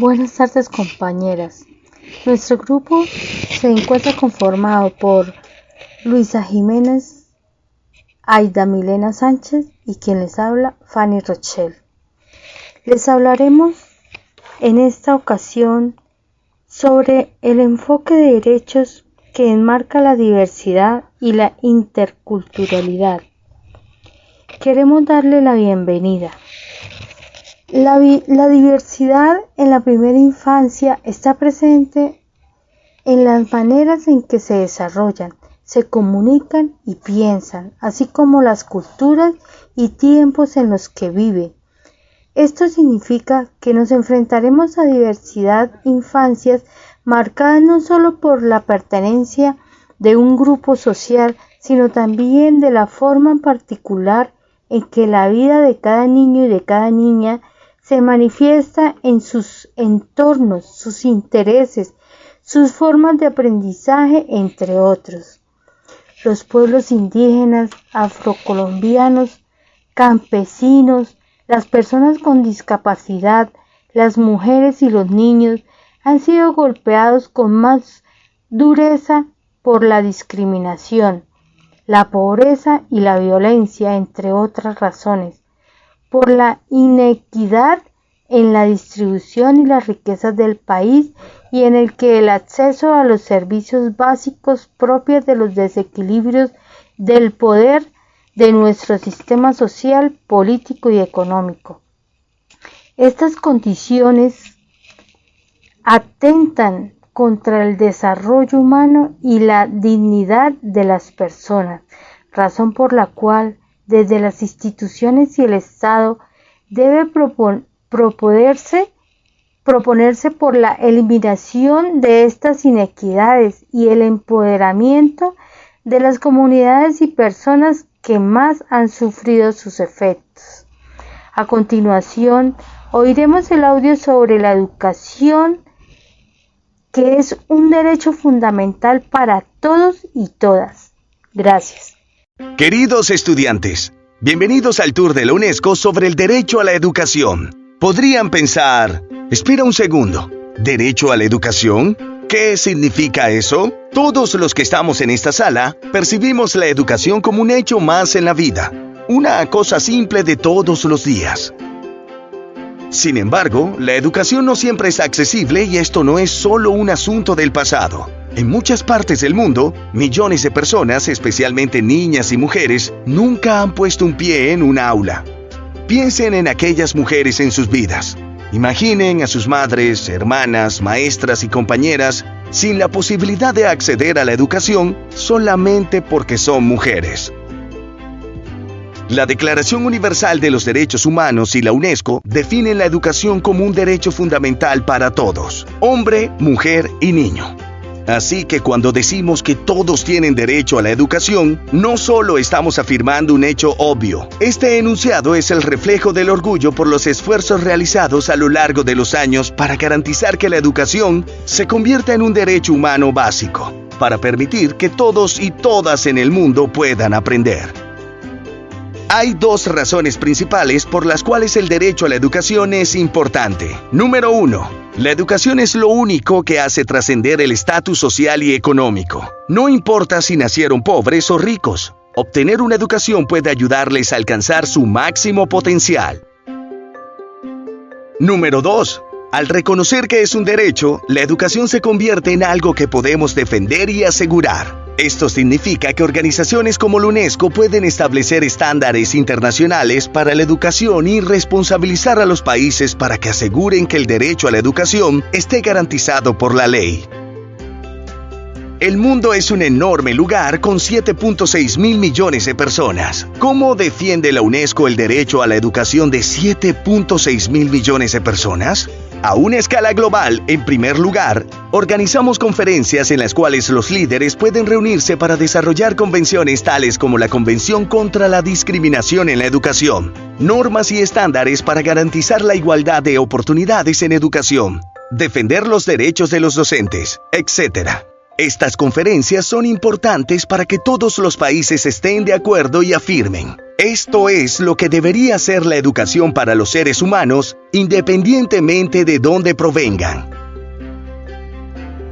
Buenas tardes, compañeras. Nuestro grupo se encuentra conformado por Luisa Jiménez, Aida Milena Sánchez y quien les habla, Fanny Rochelle. Les hablaremos en esta ocasión sobre el enfoque de derechos que enmarca la diversidad y la interculturalidad. Queremos darle la bienvenida. La diversidad en la primera infancia está presente en las maneras en que se desarrollan, se comunican y piensan, así como las culturas y tiempos en los que viven. Esto significa que nos enfrentaremos a diversidad infancias marcadas no solo por la pertenencia de un grupo social, sino también de la forma en particular en que la vida de cada niño y de cada niña se manifiesta en sus entornos, sus intereses, sus formas de aprendizaje, entre otros. Los pueblos indígenas, afrocolombianos, campesinos, las personas con discapacidad, las mujeres y los niños han sido golpeados con más dureza por la discriminación, la pobreza y la violencia, entre otras razones, por la inequidad en la distribución y las riquezas del país y en el que el acceso a los servicios básicos propios de los desequilibrios del poder de nuestro sistema social, político y económico. Estas condiciones atentan contra el desarrollo humano y la dignidad de las personas, razón por la cual desde las instituciones y el Estado debe proponerse por la eliminación de estas inequidades y el empoderamiento de las comunidades y personas que más han sufrido sus efectos. A continuación, oiremos el audio sobre la educación, que es un derecho fundamental para todos y todas. Gracias. Queridos estudiantes, bienvenidos al tour de la UNESCO sobre el derecho a la educación. Podrían pensar, espera un segundo, ¿derecho a la educación? ¿Qué significa eso? Todos los que estamos en esta sala percibimos la educación como un hecho más en la vida, una cosa simple de todos los días. Sin embargo, la educación no siempre es accesible y esto no es solo un asunto del pasado. En muchas partes del mundo, millones de personas, especialmente niñas y mujeres, nunca han puesto un pie en una aula. Piensen en aquellas mujeres en sus vidas. Imaginen a sus madres, hermanas, maestras y compañeras sin la posibilidad de acceder a la educación solamente porque son mujeres. La Declaración Universal de los Derechos Humanos y la UNESCO definen la educación como un derecho fundamental para todos, hombre, mujer y niño. Así que cuando decimos que todos tienen derecho a la educación, no solo estamos afirmando un hecho obvio. Este enunciado es el reflejo del orgullo por los esfuerzos realizados a lo largo de los años para garantizar que la educación se convierta en un derecho humano básico, para permitir que todos y todas en el mundo puedan aprender. Hay dos razones principales por las cuales el derecho a la educación es importante. Número 1. La educación es lo único que hace trascender el estatus social y económico. No importa si nacieron pobres o ricos. Obtener una educación puede ayudarles a alcanzar su máximo potencial. Número 2. Al reconocer que es un derecho, la educación se convierte en algo que podemos defender y asegurar. Esto significa que organizaciones como la UNESCO pueden establecer estándares internacionales para la educación y responsabilizar a los países para que aseguren que el derecho a la educación esté garantizado por la ley. El mundo es un enorme lugar con 7.6 mil millones de personas. ¿Cómo defiende la UNESCO el derecho a la educación de 7.6 mil millones de personas? A una escala global, en primer lugar, organizamos conferencias en las cuales los líderes pueden reunirse para desarrollar convenciones tales como la Convención contra la Discriminación en la Educación, normas y estándares para garantizar la igualdad de oportunidades en educación, defender los derechos de los docentes, etc. Estas conferencias son importantes para que todos los países estén de acuerdo y afirmen: esto es lo que debería ser la educación para los seres humanos, independientemente de dónde provengan.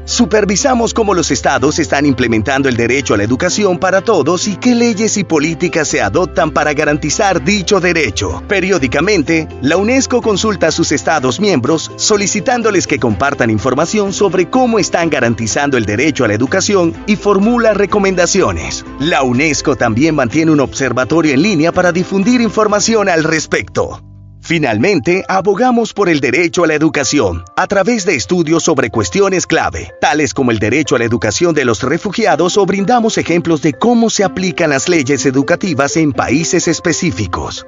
Supervisamos cómo los estados están implementando el derecho a la educación para todos y qué leyes y políticas se adoptan para garantizar dicho derecho. Periódicamente, la UNESCO consulta a sus estados miembros solicitándoles que compartan información sobre cómo están garantizando el derecho a la educación y formula recomendaciones. La UNESCO también mantiene un observatorio en línea para difundir información al respecto. Finalmente, abogamos por el derecho a la educación a través de estudios sobre cuestiones clave, tales como el derecho a la educación de los refugiados, o brindamos ejemplos de cómo se aplican las leyes educativas en países específicos.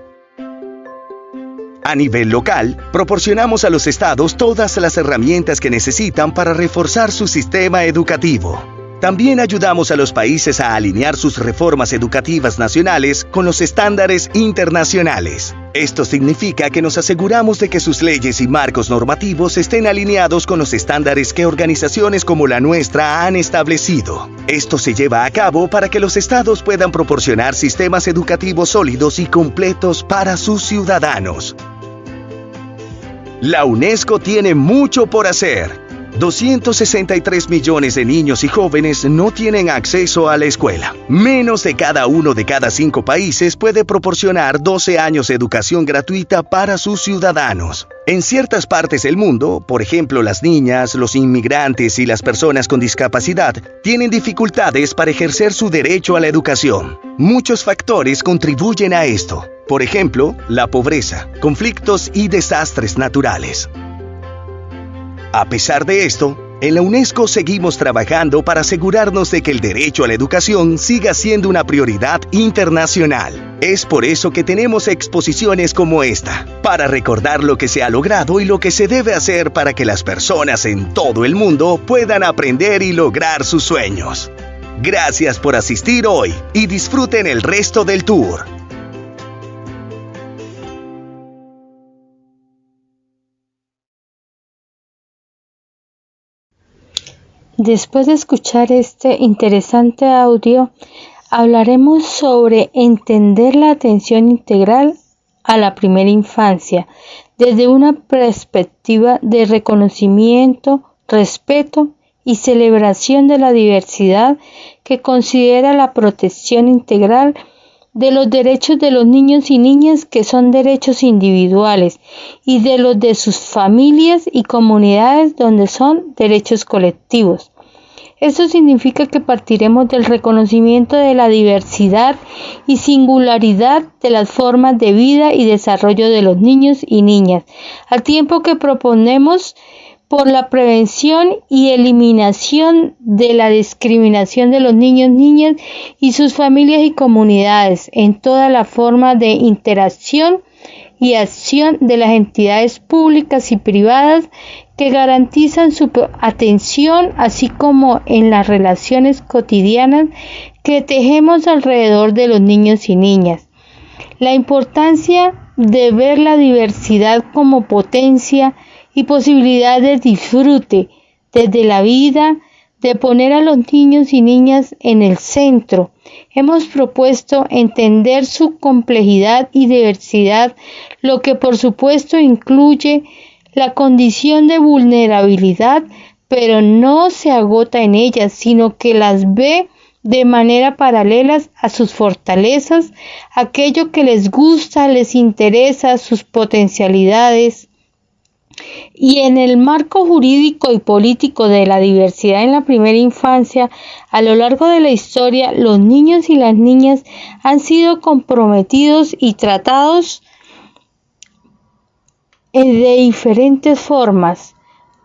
A nivel local, proporcionamos a los estados todas las herramientas que necesitan para reforzar su sistema educativo. También ayudamos a los países a alinear sus reformas educativas nacionales con los estándares internacionales. Esto significa que nos aseguramos de que sus leyes y marcos normativos estén alineados con los estándares que organizaciones como la nuestra han establecido. Esto se lleva a cabo para que los estados puedan proporcionar sistemas educativos sólidos y completos para sus ciudadanos. La UNESCO tiene mucho por hacer. 263 millones de niños y jóvenes no tienen acceso a la escuela. Menos de uno de cada 5 países puede proporcionar 12 años de educación gratuita para sus ciudadanos. En ciertas partes del mundo, por ejemplo las niñas, los inmigrantes y las personas con discapacidad, tienen dificultades para ejercer su derecho a la educación. Muchos factores contribuyen a esto. Por ejemplo, la pobreza, conflictos y desastres naturales. A pesar de esto, en la UNESCO seguimos trabajando para asegurarnos de que el derecho a la educación siga siendo una prioridad internacional. Es por eso que tenemos exposiciones como esta, para recordar lo que se ha logrado y lo que se debe hacer para que las personas en todo el mundo puedan aprender y lograr sus sueños. Gracias por asistir hoy y disfruten el resto del tour. Después de escuchar este interesante audio, hablaremos sobre entender la atención integral a la primera infancia desde una perspectiva de reconocimiento, respeto y celebración de la diversidad que considera la protección integral de los derechos de los niños y niñas, que son derechos individuales, y de los de sus familias y comunidades, donde son derechos colectivos. Esto significa que partiremos del reconocimiento de la diversidad y singularidad de las formas de vida y desarrollo de los niños y niñas, al tiempo que proponemos por la prevención y eliminación de la discriminación de los niños, niñas y sus familias y comunidades en toda la forma de interacción y acción de las entidades públicas y privadas que garantizan su atención, así como en las relaciones cotidianas que tejemos alrededor de los niños y niñas. La importancia de ver la diversidad como potencia y posibilidad de disfrute desde la vida, de poner a los niños y niñas en el centro. Hemos propuesto entender su complejidad y diversidad, lo que por supuesto incluye la condición de vulnerabilidad, pero no se agota en ellas, sino que las ve de manera paralela a sus fortalezas, aquello que les gusta, les interesa, sus potencialidades. Y en el marco jurídico y político de la diversidad en la primera infancia, a lo largo de la historia, los niños y las niñas han sido comprometidos y tratados de diferentes formas.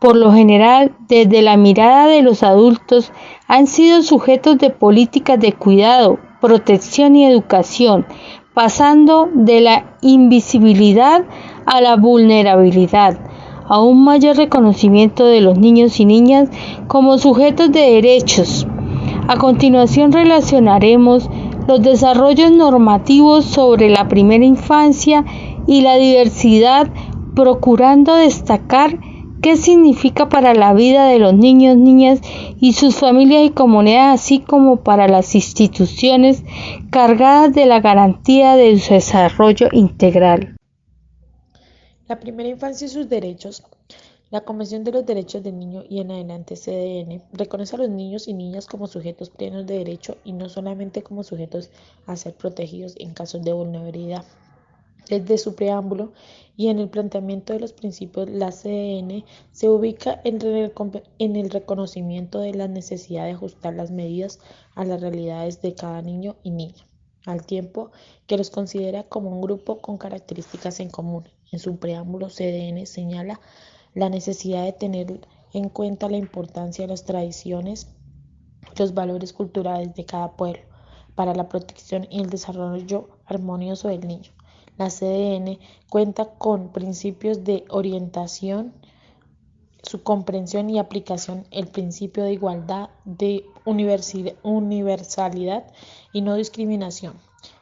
Por lo general, desde la mirada de los adultos, han sido sujetos de políticas de cuidado, protección y educación, pasando de la invisibilidad a la vulnerabilidad, a un mayor reconocimiento de los niños y niñas como sujetos de derechos. A continuación relacionaremos los desarrollos normativos sobre la primera infancia y la diversidad, procurando destacar qué significa para la vida de los niños, niñas y sus familias y comunidades, así como para las instituciones cargadas de la garantía de su desarrollo integral. La primera infancia y sus derechos. La Convención de los Derechos del Niño y en adelante CDN reconoce a los niños y niñas como sujetos plenos de derecho y no solamente como sujetos a ser protegidos en casos de vulnerabilidad. Desde su preámbulo y en el planteamiento de los principios, la CDN se ubica en el reconocimiento de la necesidad de ajustar las medidas a las realidades de cada niño y niña, al tiempo que los considera como un grupo con características en común. En su preámbulo, CDN señala la necesidad de tener en cuenta la importancia de las tradiciones, los valores culturales de cada pueblo, para la protección y el desarrollo armonioso del niño. La CDN cuenta con principios de orientación, su comprensión y aplicación, el principio de igualdad, de universalidad y no discriminación,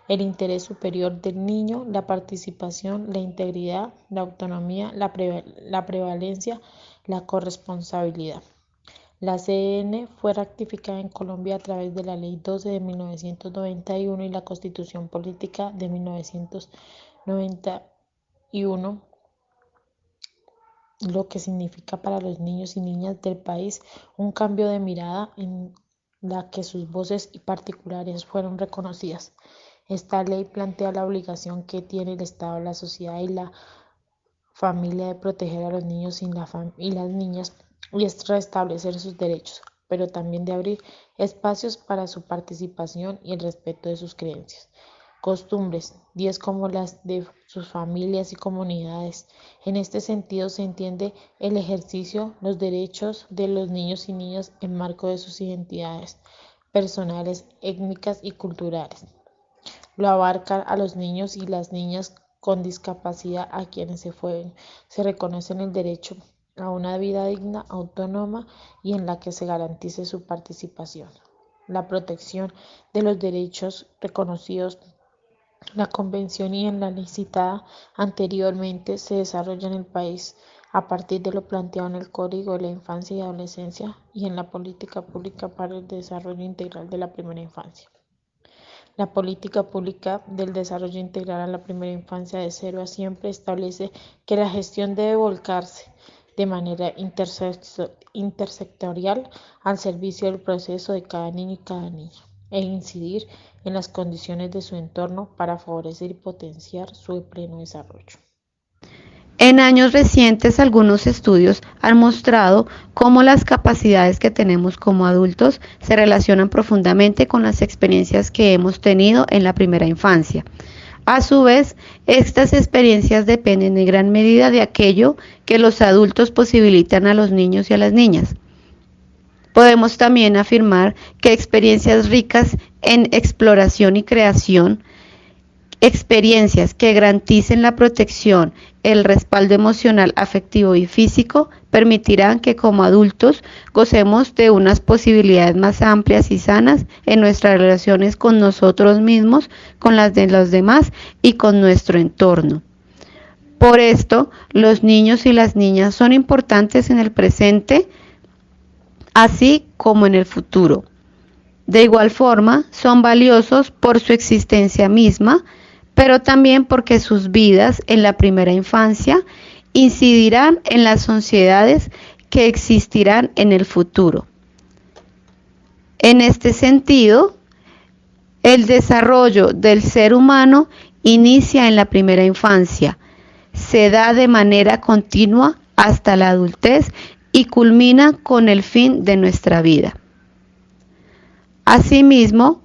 el interés superior del niño, la participación, la integridad, la autonomía, la prevalencia, la corresponsabilidad. La CDN fue ratificada en Colombia a través de la Ley 12 de 1991 y la Constitución Política de 1991, lo que significa para los niños y niñas del país un cambio de mirada en la que sus voces y particularidades fueron reconocidas. Esta ley plantea la obligación que tiene el Estado, la sociedad y la familia de proteger a los niños y las niñas y es restablecer sus derechos, pero también de abrir espacios para su participación y el respeto de sus creencias, costumbres, 10 como las de sus familias y comunidades. En este sentido se entiende el ejercicio, los derechos de los niños y niñas en marco de sus identidades personales, étnicas y culturales. Lo abarca a los niños y las niñas con discapacidad a quienes se reconoce el derecho a una vida digna, autónoma y en la que se garantice su participación. La protección de los derechos reconocidos, la Convención y en la ley citada anteriormente se desarrolla en el país a partir de lo planteado en el Código de la Infancia y Adolescencia y en la Política Pública para el Desarrollo Integral de la Primera Infancia. La política pública del desarrollo integral a la primera infancia de 0 a siempre establece que la gestión debe volcarse de manera intersectorial al servicio del proceso de cada niño y cada niña e incidir en las condiciones de su entorno para favorecer y potenciar su pleno desarrollo. En años recientes, algunos estudios han mostrado cómo las capacidades que tenemos como adultos se relacionan profundamente con las experiencias que hemos tenido en la primera infancia. A su vez, estas experiencias dependen en gran medida de aquello que los adultos posibilitan a los niños y a las niñas. Podemos también afirmar que experiencias ricas en exploración y creación, experiencias que garanticen la protección, el respaldo emocional, afectivo y físico permitirán que como adultos gocemos de unas posibilidades más amplias y sanas en nuestras relaciones con nosotros mismos, con las de los demás y con nuestro entorno. Por esto, los niños y las niñas son importantes en el presente, así como en el futuro. De igual forma, son valiosos por su existencia misma, pero también porque sus vidas en la primera infancia incidirán en las sociedades que existirán en el futuro. En este sentido, el desarrollo del ser humano inicia en la primera infancia, se da de manera continua hasta la adultez y culmina con el fin de nuestra vida. Asimismo,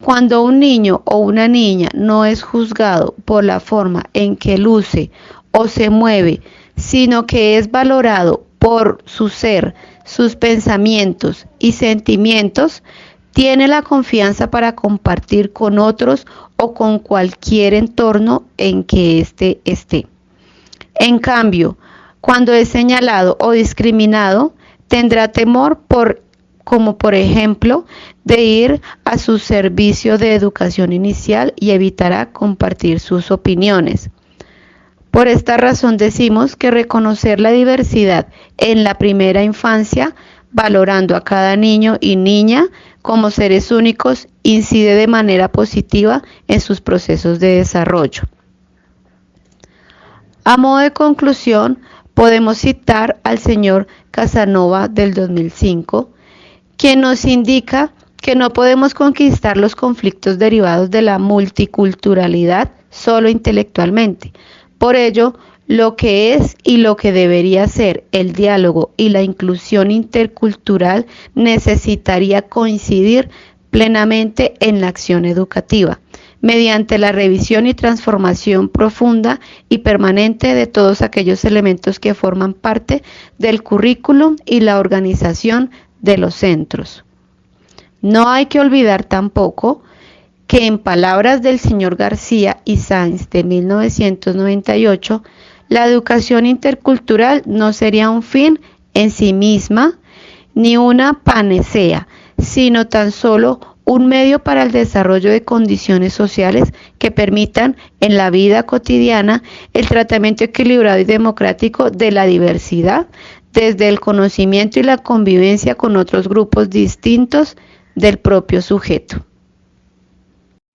cuando un niño o una niña no es juzgado por la forma en que luce o se mueve, sino que es valorado por su ser, sus pensamientos y sentimientos, tiene la confianza para compartir con otros o con cualquier entorno en que éste esté. En cambio, cuando es señalado o discriminado, tendrá temor como por ejemplo, de ir a su servicio de educación inicial y evitará compartir sus opiniones. Por esta razón decimos que reconocer la diversidad en la primera infancia, valorando a cada niño y niña como seres únicos, incide de manera positiva en sus procesos de desarrollo. A modo de conclusión, podemos citar al señor Casanova del 2005, quien nos indica que no podemos conquistar los conflictos derivados de la multiculturalidad solo intelectualmente. Por ello, lo que es y lo que debería ser el diálogo y la inclusión intercultural necesitaría coincidir plenamente en la acción educativa, mediante la revisión y transformación profunda y permanente de todos aquellos elementos que forman parte del currículum y la organización de los centros. No hay que olvidar tampoco que, en palabras del señor García y Sáenz de 1998, la educación intercultural no sería un fin en sí misma ni una panacea, sino tan solo un medio para el desarrollo de condiciones sociales que permitan en la vida cotidiana el tratamiento equilibrado y democrático de la diversidad, desde el conocimiento y la convivencia con otros grupos distintos del propio sujeto.